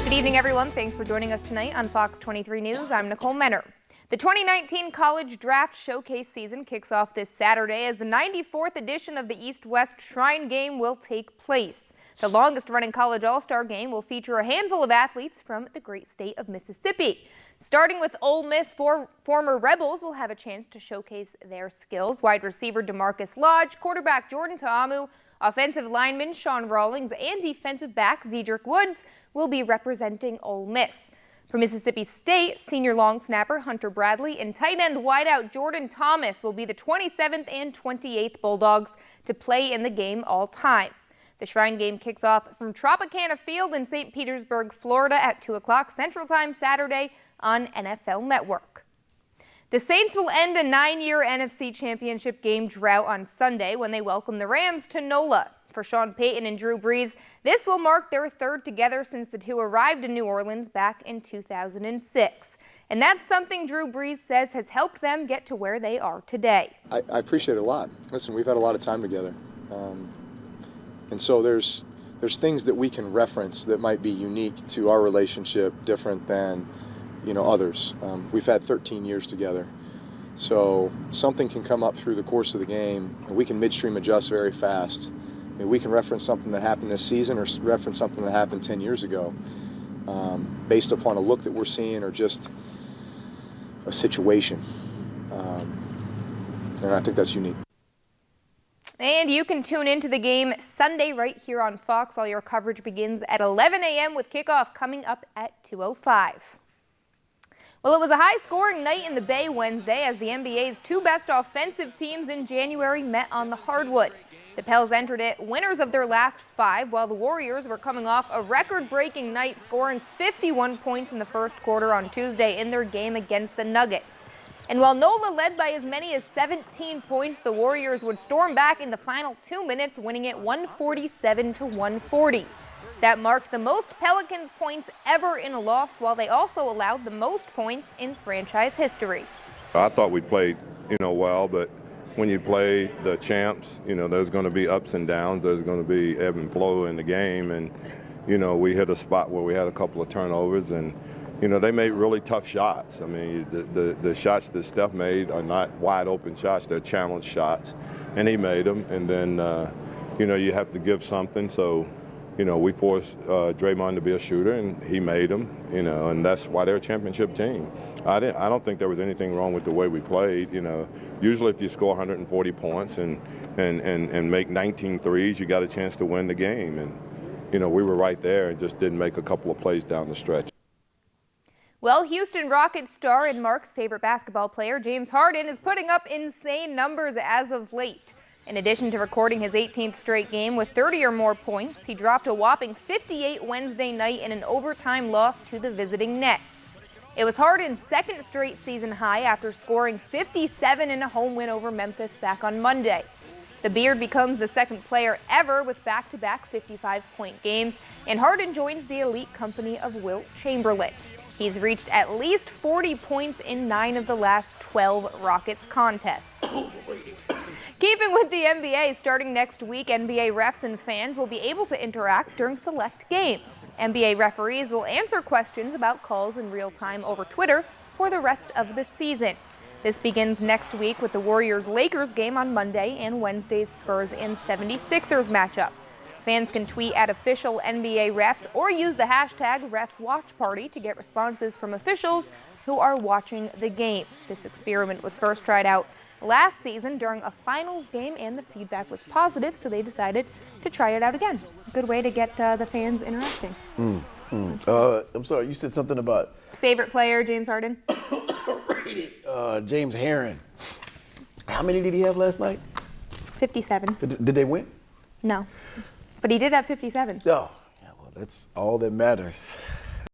Good evening, everyone. Thanks for joining us tonight on Fox 23 News. I'm Nicole Menner. The 2019 College Draft Showcase season kicks off this Saturday as the 94th edition of the East-West Shrine Game will take place. The longest-running college all-star game will feature a handful of athletes from the great state of Mississippi. Starting with Ole Miss, former Rebels will have a chance to showcase their skills. Wide receiver DeMarcus Lodge, quarterback Jordan Ta'amu, offensive lineman Sean Rawlings, and defensive back Zedrick Woods will be representing Ole Miss. For Mississippi State, senior long snapper Hunter Bradley and tight end wideout Jordan Thomas will be the 27th and 28th Bulldogs to play in the game all time. The Shrine Game kicks off from Tropicana Field in St. Petersburg, Florida at 2 o'clock Central Time Saturday on NFL Network. The Saints will end a 9-year NFC Championship game drought on Sunday when they welcome the Rams to NOLA. For Sean Payton and Drew Brees, this will mark their third together since the two arrived in New Orleans back in 2006. And that's something Drew Brees says has helped them get to where they are today. I appreciate it a lot. Listen, we've had a lot of time together. And so there's things that we can reference that might be unique to our relationship, different than, others. We've had 13 years together. So something can come up through the course of the game, and we can midstream adjust very fast. We can reference something that happened this season or reference something that happened 10 years ago based upon a look that we're seeing or just a situation. And I think that's unique. And you can tune into the game Sunday right here on Fox. All your coverage begins at 11 a.m. with kickoff coming up at 2:05. Well, it was a high-scoring night in the Bay Wednesday as the NBA's two best offensive teams in January met on the hardwood. The Pels entered it winners of their last 5, while the Warriors were coming off a record-breaking night, scoring 51 points in the first quarter on Tuesday in their game against the Nuggets. And while NOLA led by as many as 17 points, the Warriors would storm back in the final 2 minutes, winning it 147-140. That marked the most Pelicans points ever in a loss, while they also allowed the most points in franchise history. I thought we played, well, but when you play the champs, there's going to be ups and downs. There's going to be ebb and flow in the game. And, we hit a spot where we had a couple of turnovers and, they made really tough shots. I mean, the shots that Steph made are not wide open shots. They're challenge shots. And he made them. And then, you have to give something. So, we forced Draymond to be a shooter, and he made them, and that's why they're a championship team. I don't think there was anything wrong with the way we played. Usually if you score 140 points and make 19 threes, you got a chance to win the game. And, we were right there and just didn't make a couple of plays down the stretch. Well, Houston Rockets star and Mark's favorite basketball player, James Harden, is putting up insane numbers as of late. In addition to recording his 18th straight game with 30 or more points, he dropped a whopping 58 Wednesday night in an overtime loss to the visiting Nets. It was Harden's second straight season high after scoring 57 in a home win over Memphis back on Monday. The Beard becomes the second player ever with back-to-back 55-point games, and Harden joins the elite company of Wilt Chamberlain. He's reached at least 40 points in 9 of the last 12 Rockets contests. Keeping with the NBA, starting next week, NBA refs and fans will be able to interact during select games. NBA referees will answer questions about calls in real time over Twitter for the rest of the season. This begins next week with the Warriors-Lakers game on Monday and Wednesday's Spurs and 76ers matchup. Fans can tweet at official NBA refs or use the hashtag #RefWatchParty to get responses from officials who are watching the game. This experiment was first tried out last season during a finals game, and the feedback was positive, so they decided to try it out again. A good way to get the fans interacting. I'm sorry, you said something about favorite player, James Harden. James Harden. How many did he have last night? 57. Did they win? No, but he did have 57. Oh, yeah, well, that's all that matters.